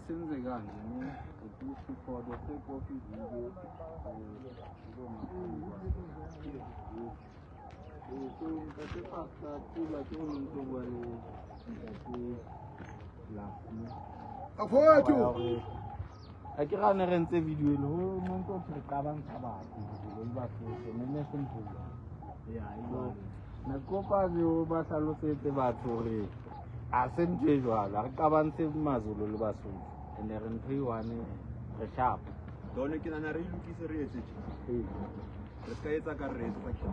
Senze kanje ukuthi for the sake of video so ngase pasta kula umuntu wale afowethu akirane re ntse video le ho monto re qabang ka batho le ba se nne sempulo ya ilo na kopa yo ba hlalosetse batho re a sentse jwala re qabantse mazolo le basotho ene re ntho e one re sharp done ke nana re lokise re etse re ska etsa ka re etsa ka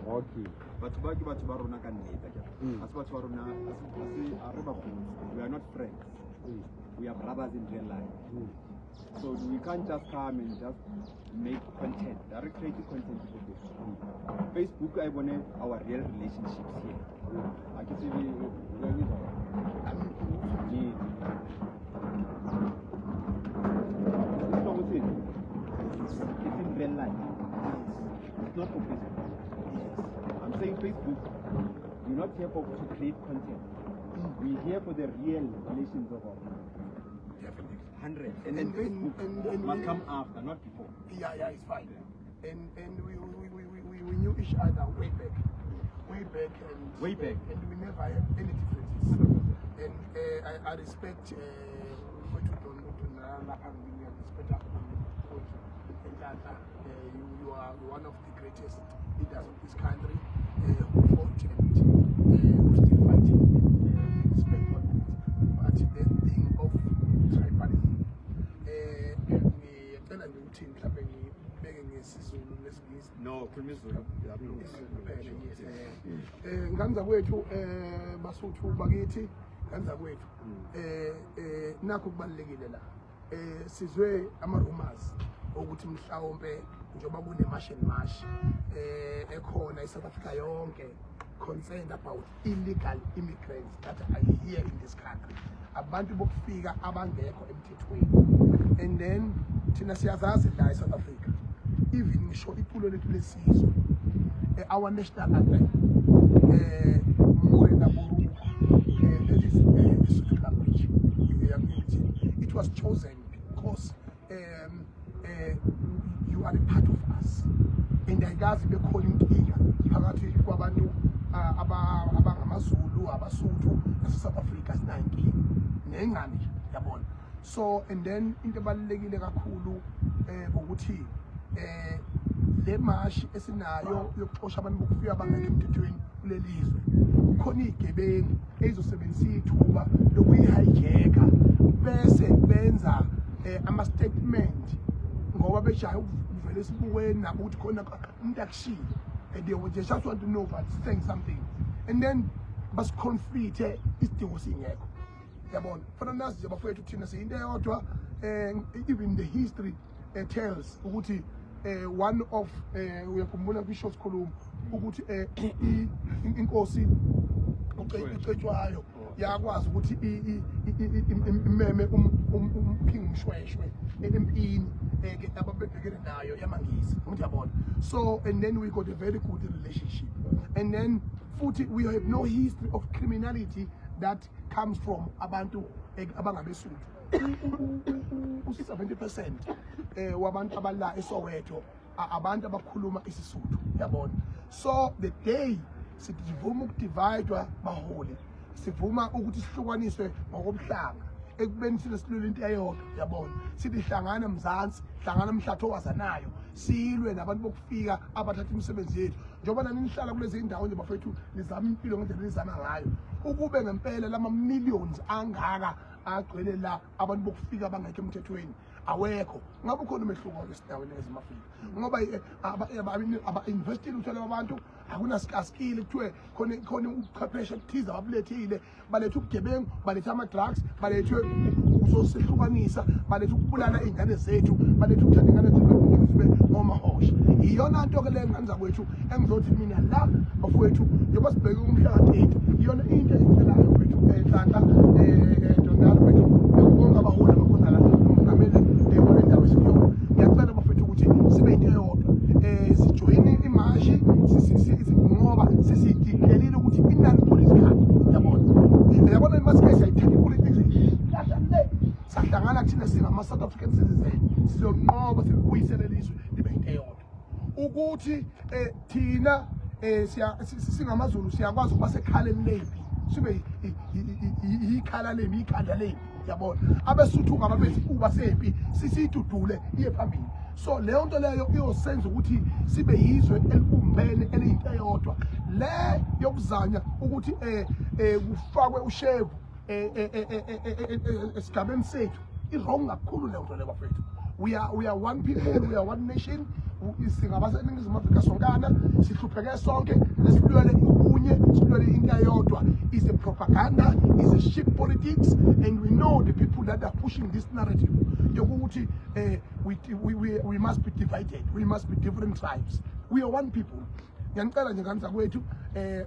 okay batho ba ke batho ba rona ka nnete ke a se batho ba rona a re ba we are not friends we are brothers in real life so we can't just come and just make content direct creative content for this Facebook I want our real relationships here I can see we it's in real life. It's not for Facebook. I'm saying Facebook, we're not here to create content. We're here for the real relations of our people. 100. And then Facebook must come after, not before. Yeah, it's fine. And we knew each other way back. And we never had any differences. And I respect what you don't you are one of the greatest leaders of this country who fought and who still fighting. Respect on it. But the thing of tribalism, no, nganza kwethu basuthu bakithi nganza kwethu nakho kubalekile la sizwe ama rumors ukuthi mhlawumbe njoba kune march and march ekhona eSouth Africa yonke concerned about illegal immigrants that are here in this country abantu bokufika abangekho emthethweni and then thina siyazazi la eSouth Africa even ngisho iculo lethu lesizwe our national anthem Morena Buru that is the language it was chosen because you are a part of us and I guess be calling inkinga phakathi kwabantu abangamazulu abasuthu naseSouth Africa sinankinga nengane yabona so and then into ebalekile kakhulu ukuthi le march esinayo yokuxosha abantu bokufika abangekho emthethweni kulelizwe khona igebengu ezosebenzisa ithuba lokuyihijacker bese benza ama statement ngoba bejaya ukuvela esibukweni nabo ukuthi khona umuntu akushilo and they would just want to know but saying something and then bas conflict isidingo singekho yabona fana nazi nje bafowethu thina seyinto eyodwa even the history tells ukuthi one of uyakhumbula kwi-short column ukuthi inkosi ucetshwayo yakwazi ukuthi imeme umphingi umshweshwe empini ababhekene nayo yamangisi ukuthi yabona so and then we got a very good relationship and then futhi we have no history of criminality that comes from abantu abangabesuthu 70% wabantu abala eSoweto abantu abakhuluma isisuthu yabona so the day sivuma ukudividwa baholi sivuma ukuthi sihlukaniswe ngokomhlanga ekubeni sile silwele into eyodwa yabona sithi hlangana mzansi hlangana mhlatho wazanayo silwe nabantu bokufika abathatha imisebenzi yethu njengoba nani nihlala kulezi indawo nje bafethu nizama impilo ngendlela nizama ngayo ukube ngempela lama millions angaka agcwele la abantu bokufika bangekho emthethweni awekho ngabe ukhona umehluko esindaweni ezimafika ngoba aba-investile uthola abantu akunaskile kuthiwe khona ubuchwepheshe obuthize ababulethile baletha ubugebengu baletha ama-drugs balethwe uzosihlukanisa baletha ukubulala iy'ngane zethu baletha ukuthatha iy'ngane zethu zibe ngomahosha iyona nto ke le nganza kwethu engizothi mina la bafowethu njengoba sibheke kumhla ka-30 iyona into engicelayo kwethu enhlanhla donalo kwethu bonke abaholi abakhona la umongameli kule ndawo esiyona ngiyacela bafethu ukuthi sibe into eyodwa sijoyine imashi ngoba sisidikhelile ukuthi inani-political yabona imasikesi yayithatha ipolitics le sahlangana thina singama-South African citizen siyonqoba silibuyisele lizwe libe into eyodwa ukuthi thina singamazulu siyakwazi ukuba sekhaleni lempi sibe ikhala lempi ikhanda lempi yabona abesuthu ngababesifuba sempi sisidudule iye phambili so leyo nto leyo iyosenza ukuthi sibe yizwe elibumbene eliyinto eyodwa le yokuzanya ukuthi kufakwe ushevu esigabeni sethu i-wrong kakhulu leyo nto leyo bafethu we are one people we are one nation singabaseningizimu Afrika sonkana sihlupheke sonke lesibuyele ubunye sibuyele into eyodwa is a propaganda is a shit politics and we know the people that are pushing this narrative yokuthi we must be divided we must be different tribes we are one people ngiyanicela nje kanisa kwethu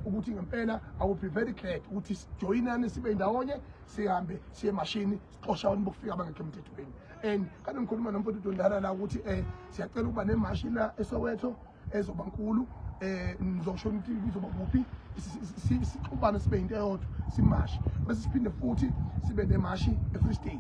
ukuthi ngempela I will be very glad ukuthi sijoyinane sibe ndawonye sihambe siye emashini sixosha abantu bokufika abangekho emthethweni and kanti ngikhuluma nomfowethu Dondala la ukuthi siyacela ukuba nemashi la eSoweto ezoba nkulu nizosho ukuthi izoba kuphi sixubane sibe into eyodwa simashi bese siphinde futhi sibe nemashi eFree State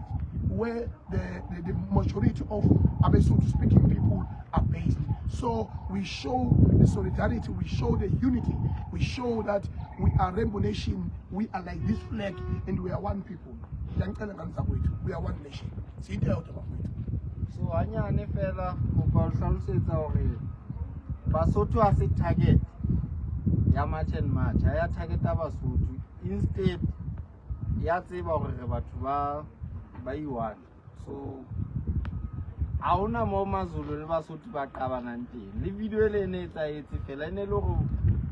where the majority of Abesotho speaking people are based. So we show the solidarity, we show the unity, we show that we are Rainbow Nation, we are like this flag, and we are one people. We are one nation. See it out of it. So anyane fela go hlalosetsa hore Basotho a se target ya March and March ya target Basotho instead ya tseba hore re batho ba iwana so haona mo mazulu le Basotho ba qabanang teng le video le ene etsa etse fela ene le go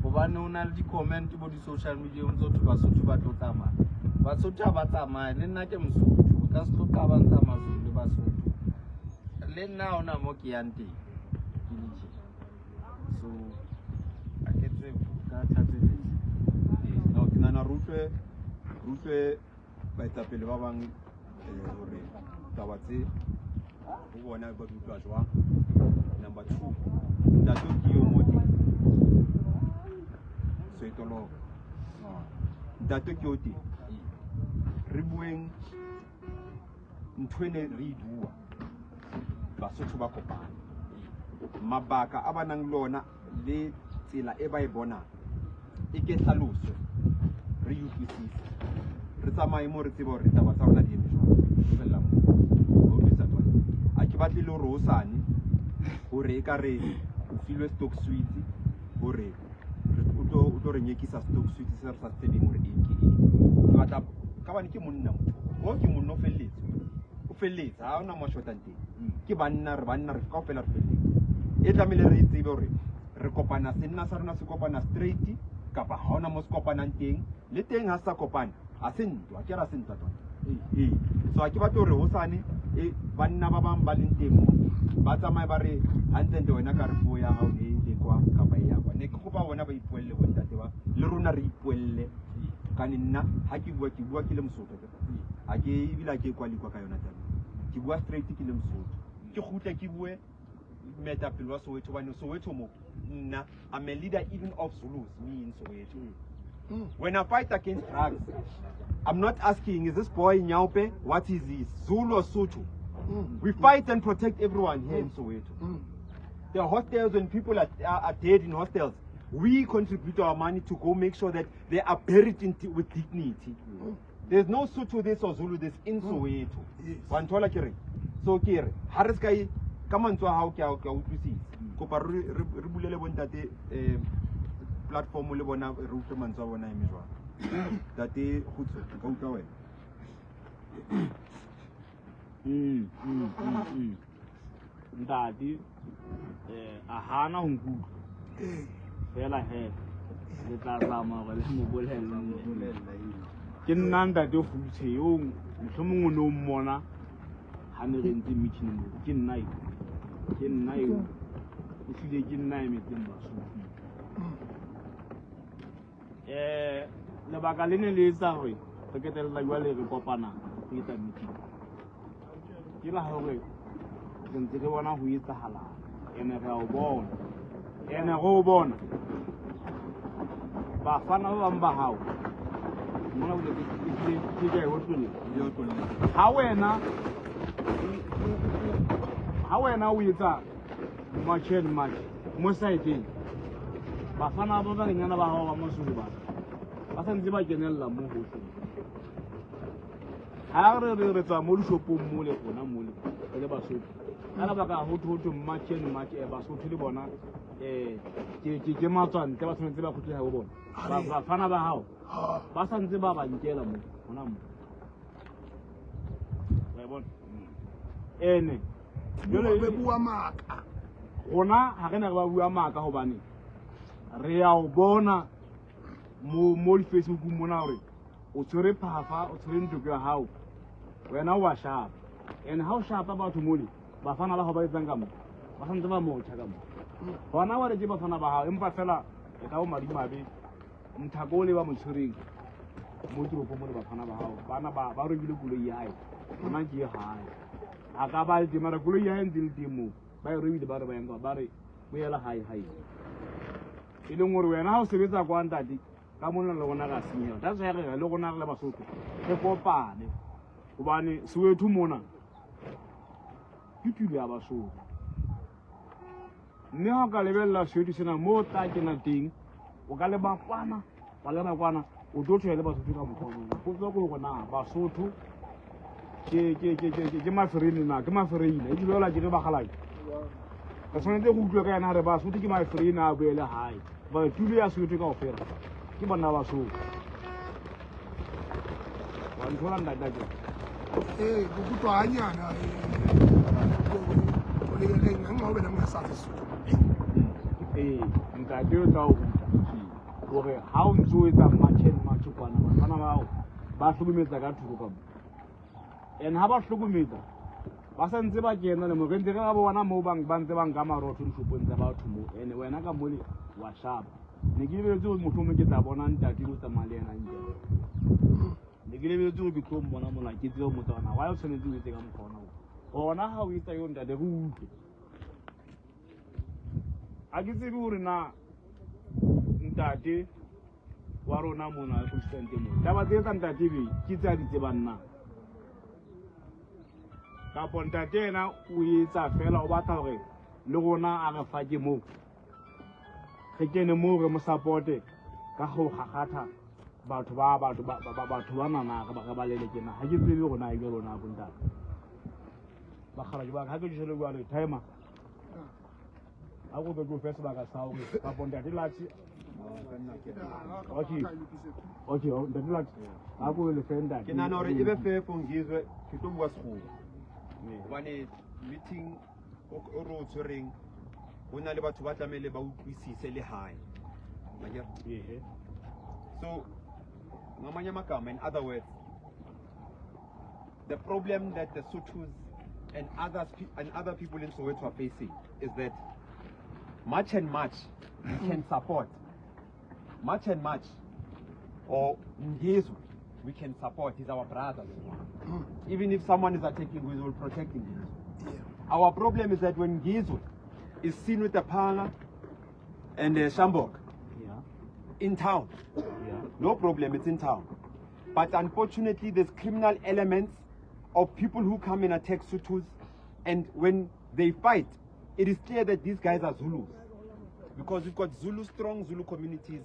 bobane ona le di comment bo di social media ntse batho Basotho ba tsamaya Basotho ba tsamaya le nna ke Mosotho ka se tlo qabantsha mazulu le Basotho le nna ona mo ke yang teng so a ke tse ka thatse no ke nana rutlwe baetapele ba bang hore taba tse ho bona ba utlwa jwang. Number 2 dato ke yo moti so itolo dato ke oti re bueng ntwene re idua Basotho ba kopana mabaka a banang lona le tsela e ba e bona e ke tlhaloswe re utlwisise re tsamaye mo re tsebe hore taba tsa rona di eme jwang fela mo sa tswa a ke batle le hore hosane hore e ka re o filwe stock suite hore o tlo re nyekisa stock suite se re sa tsebeng hore eng ke eng ke batla ka bane ke monna o ke monno o felletsa ha ona mo shotang teng ke banna re kaofela re felletse e tlamehile re tsebe hore re kopana senna sa rona se kopana straight kapa ha ona mo se kopanang teng le teng ha sa kopana a se ntwa ke ra se ntwa tota so a ke batla hore hosane banna ba bang ba leng teng mo ba tsamaye ba re hantle wena ka re puo ya hao le kwa kapa ya kwa ne ke kopa bona ba ipuelle bo ntate ba le rona re ipuelle ka nna ha ke bua ke le Mosotho a ke ibila ke kwa ka yona taba ke bua straight ke le Mosotho ke khutla ke bue metapelo wa Soweto bana Soweto mo nna I'm a leader even of Zulus me in Soweto. When I fight against drugs, I'm not asking is this boy Nyaupe what is he Zulu or Sotho. We fight and protect everyone here in Soweto. The hostels, when people are dead in hostels, we contribute our money to go make sure that they are buried with dignity. There's no Sotho this or Zulu this in Soweto. Yes. One tola kere. So kere. Haris kai kaman tswa hao kya utlwisisa. Kopa re bulele bontate platform le bona re utlwe mantswe a bona eme jwang. Tate khutso ka utlwa wena. Ntate a hana ho nkutlwa fela he le tla zama gore le mo bolelle ke nna ntate Futse yo mohlomongwe no mmona ha ne re ntse meeting mo ke nna yo e hlile ke nna e metseng Basotho lebaka le ne le etsa gore re ketella jwale re kopana go etsa meeting ke la hore re ntse re bona ho etsahalang ene re a o bona ene go bona bafana ba bang ba hao mona bole ke ke ho tsone ha wena o etsa match mo side bafana ba ba nyana ba hao ba mosulu ba sa ntse ba kenella mo ho ha re tsa mo dishopong mo le bona mo le Basotho kana ba ka ho thotho match e Basotho le bona ke matswante ba tshwanetse ba khutlela ho bona ba fana ba hao ba sa ntse ba nkela mo hona mo wa bona ene jole be bua maka gona ha re na re ba bua maka hobane re ya o bona mo Facebook mona hore o tshwere phafa o tshwere ntlo ya hao wena wa shapa ene ha o shapa batho mole ba fana ba go ba etsang ka mo ba santse ba mo tshaka mo bona wa re ke ba fana ba hao empa fela e ka o madimabe nthako le ba motshwereng mo tlopo mo le ba fana ba hao bana ba re bile koloi ya hae bona ke hae a ka ba di mara koloi ya hae ndile timo ba re bile ba re ba yanga ba re bo yela hae e leng gore wena ha o sebetsa kwa ntate ka monna le gona ga senya that's why re le gona le Basotho re kopane gobane Soweto mona ke tulo ya Basotho mme ha ka lebella Soweto sena mo ta ke na teng o ka le bafana ba le nakwana o tlo tshwele Basotho ka mokgono go tswa go gona Basotho ke mafereni na ke mafereni e dibola ke re ba galai ka tshwanetse go utlwa ka yana re Basotho ke mafereni a boele hae ba tulo ya Soweto ka ofela ke bana ba Basotho wa nthola nda ke ukutwa hanyana le nganga o bena ngasazi Sotho ntate o tla o gore ha o ntse o etsa match kwana bana bao ba hlokometsa ka thoko ka mo ene ha ba hlokometsa ba sa ntse ba kena le mo re ntse re ga bona mo bang ba ntse bang ka marotho dishopong tsa batho mo ene wena ka mole wa shapa ne ke lebetse go motho mo ke tla bona ntate o tsamaya le ena ntse ne ke lebetse go bitlo mmona mola ke tseo motsana wa o tshwanetse o etse ka mokgona ona ha o etsa yo ntate go utlwe a ke tsebe gore na ntate wa rona mona go tsentse mo taba tse tsa ntate be ke tsa di tsebang nna ka ntate ena o etsa fela o batla gore le gona a re fa ke mo ge kene mo re mo supporte ka go gagatha batho ba nana ga ba lele kena ha ke tsebe gona e rona bo ntate ba khara ba ga ke tshele go le timer a go go fesa ba ka sa o ka ntate lati okay ntate lati a go le fenda ke nana hore e be fe fongizwe ke tlo bua sekgowa bane meeting o ro tshwereng go na le batho ba tlamele ba utlwisise le hae so ngamanye amagama, in other words, the problem that the Sothos and other people in Soweto are facing is that much and much we can support, much and much, or Ngezu we can support, is our brothers. Even if someone is attacking, we will protect him. Our problem is that when Ngezu is seen with the Panga and Shambok in town, no problem, it's in town. But unfortunately, there's criminal elements of people who come and attack Sothos, and when they fight, it is clear that these guys are Zulus, because we've got strong Zulu communities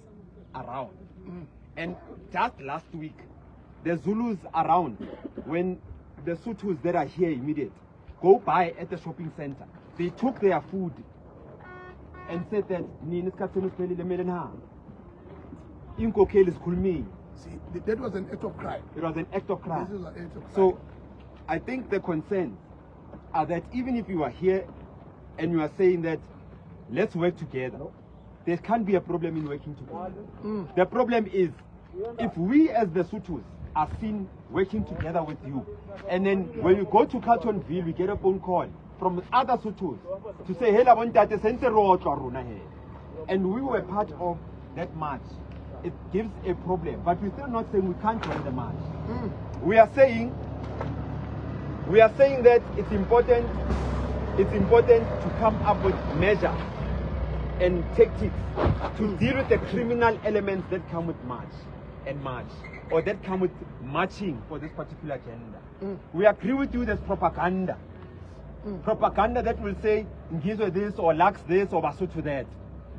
around. And just last week, the Zulus around, when the Sothos that are here immediate go by at the shopping center, they took their food and said that See, that was an act of crime. it was an act of crime. This is an act of crime. So I think the concerns are that even if you are here and you are saying that let's work together, there can't be a problem in working together. The problem is if we as the Sothos are seen working together with you, and then when you go to Carltonville, we get a phone call from other Sothos to say, hey, and we were part of that march. It gives a problem, but we're still not saying we can't join the march. We are saying that it's important to come up with measures and tactics to deal with the criminal elements that come with march, or that come with marching for this particular agenda. We agree with you there's propaganda. Propaganda that will say Ngizwe this or Lux this or Basotho that.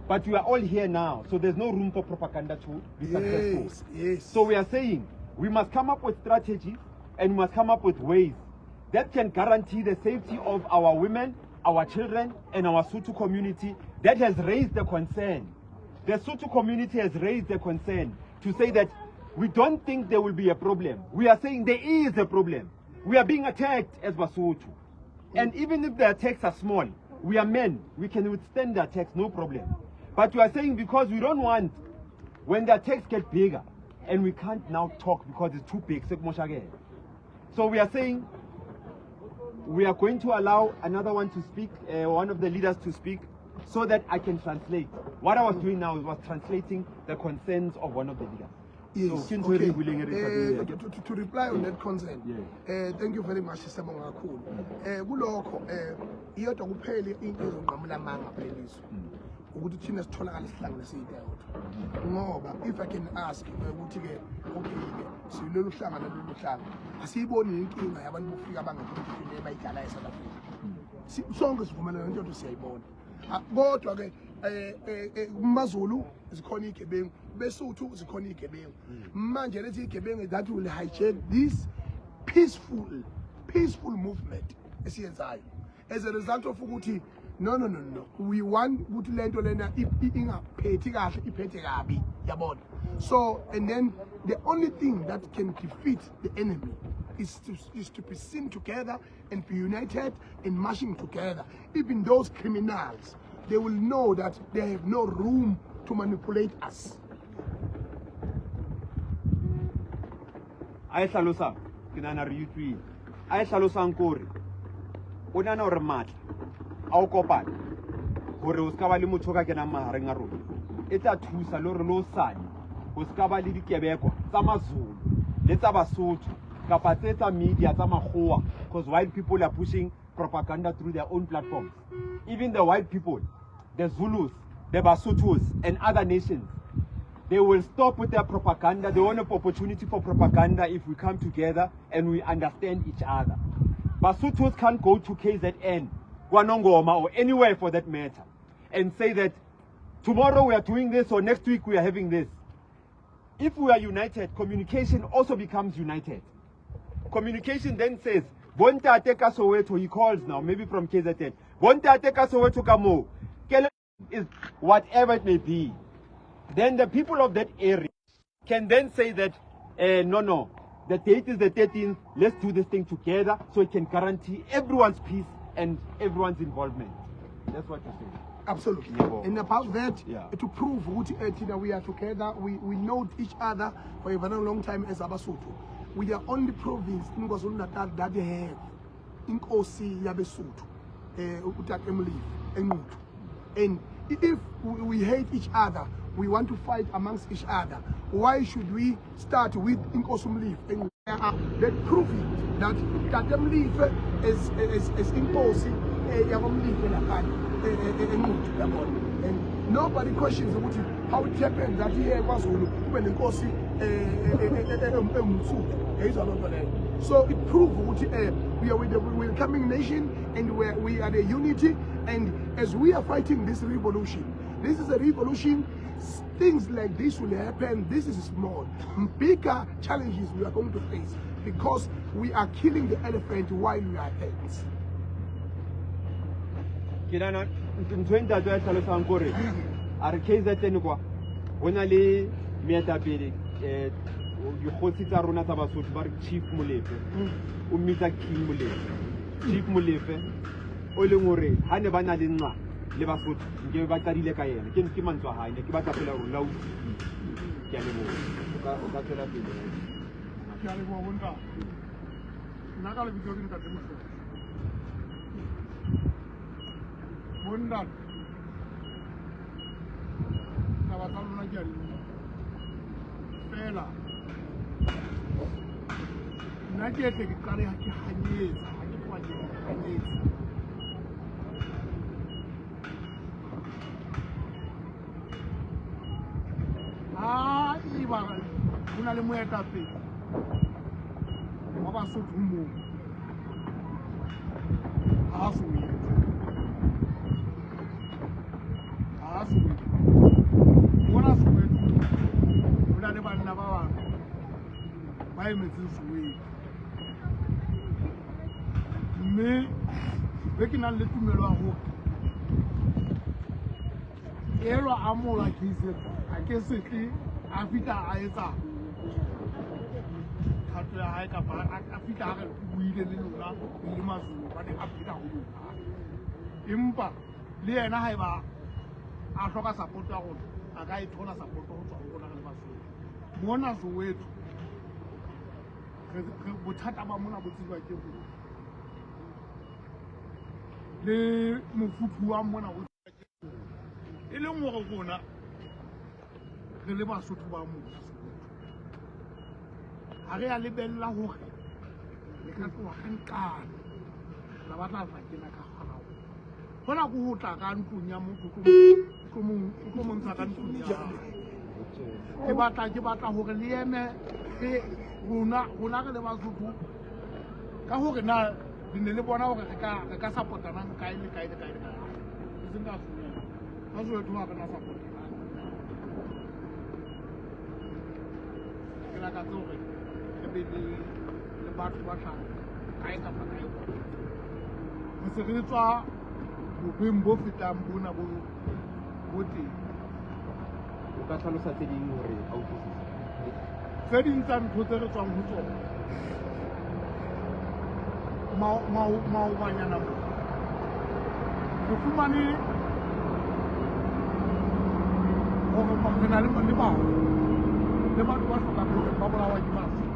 But we are all here now, so there's no room for propaganda to be successful. Yes. So we are saying we must come up with strategies and we must come up with ways that can guarantee the safety of our women, our children, and our Sotho community that has raised the concern. The Sotho community has raised the concern to say that we don't think there will be a problem. We are saying there is a problem. We are being attacked as Basotho. And even if the attacks are small, we are men. We can withstand the attacks, no problem. But we are saying because we don't want, when the attacks get bigger, and we can't now talk because it's too big. So we are saying we are going to allow another one to speak, one of the leaders to speak, so that I can translate. What I was doing now was translating the concerns of one of the leaders. Yes, So, okay. To reply on that concern, thank you very much, Sisabonga kakhulu. Kulokho iyodwa kuphele into ezonqamula amanga pheliso. Ukuthi thina sitholakala sihlangene siyidodwa. Ngoba if I can ask ukuthi ke okay silolu hlangana lolu hlanga asiyiboni inkinga yabantu bofika bangaphinde bayidlala eSouth Africa. Sonke sivumelana into yethu siyayibona. Kodwa ke kumaZulu zikhona igebengu, beSotho zikhona igebengu. Manje lethi igebengu that will hijack this peaceful movement esiyenzayo. As a result of ukuthi no, we want ukuthi lento lena ingaphethi kahle iphethe kabi, yabona. So and then the only thing that can defeat the enemy is to be seen together and be united and marching together. Even those criminals, they will know that they have no room to manipulate us. I hlalosa ke nana re utlwile. I hlalosang kore o nana hore matla a o kopana hore o ska ba le motho ka kena mahareng a rona. E tla thusa le hore lo sane o ska ba le dikebekwa tsa maZulu le tsa Basotho kapa tsa media tsa makgowa, because white people are pushing propaganda through their own platforms. Even the white people, the Zulus, the Basothos and other nations, they will stop with their propaganda. They want an opportunity for propaganda if we come together and we understand each other. Basothos can't go to KZN, Kwanongoma, or anywhere for that matter, and say that tomorrow we are doing this or next week we are having this. If we are united, communication also becomes united. Communication then says, Bontate ka Soweto, he calls now, maybe from KZN. Bontate ka Soweto kamo. Is whatever it may be. Then the people of that area can then say that, no, the date is the 13th, let's do this thing together so it can guarantee everyone's peace and everyone's involvement. That's what you're saying. Absolutely. Yeah, and about that, to prove that we are together, we know each other for a very long time as Abasotho. We are only province in KwaZulu-Natal that have inkosi yabeSotho, Utatemlief, and and if we hate each other, we want to fight amongst each other, why should we start with Inkosumlief? And that prove it that Tatemlief is inkosi and nobody questions how it happened that here was when inkosi so it proves we are with the welcoming nation and we are the unity, and as we are fighting this revolution, this is a revolution things like this will happen. This is small. Bigger challenges we are going to face because we are killing the elephant while we are ants. Kirana, ntwenta twa tlhalosang gore a re KZN kwa hona le meetapele dikgotsi tsa rona tsa Basotho ba re Chief Molefe o mmitsa King Molefe. Chief Molefe o leng hore ha ne ba na le nqa le Basotho nke ba tadile ka yena ke mantswe a hae ne ke batla fela hore la o ke a leboha o ka tsela pele ke a leboha bonta nna ka lebitso ke ntate Mohlolo bonta taba tsa lona ke a di fela nna ke tle ke qale ha ke hanyetsa ha ke kwa ke hanyetsa iba hona le moetapele wa Basotho moo ha Soweto bona Soweto hona le banna ba bang ba emetseng Soweto mme be ke nang le tumelo ya hore elo a mola ke isetsa a ke setle a fita a etsa khatlo ya hae kapa a fita a re buile le lona le mazulu ba ne a phela ho lona empa le yena haeba a hloka support ya rona a ka e thola support ho tswa ho rona le Basotho mona Soweto re bothata ba mona bo tswa ke bo le mofuthu wa mona o e leng hore rona re le Basotho ba mona ha re a lebella hore le ka tloha ka nqane la batla fa kena ka hao hona go ho tla ka ntlong ya motho ko mong tsa ka ntlong ya ke batla hore le eme rona re le Basotho ka hore na le ne le bona hore re ka supportana kae le kae e seng ka Soweto ka Soweto ha re na supportana ke la ka tsore ke be le batho ba tla kae kapa kae re se re tswa bobeng bo fetang bona bo teng o ka tlhalosa tse ding hore a utlwisisa tse ding tsa ntho tse re tswang ho tsona maobanyana mo re fumane hore re na le batho ba hlokang hore ba bolawa ke batho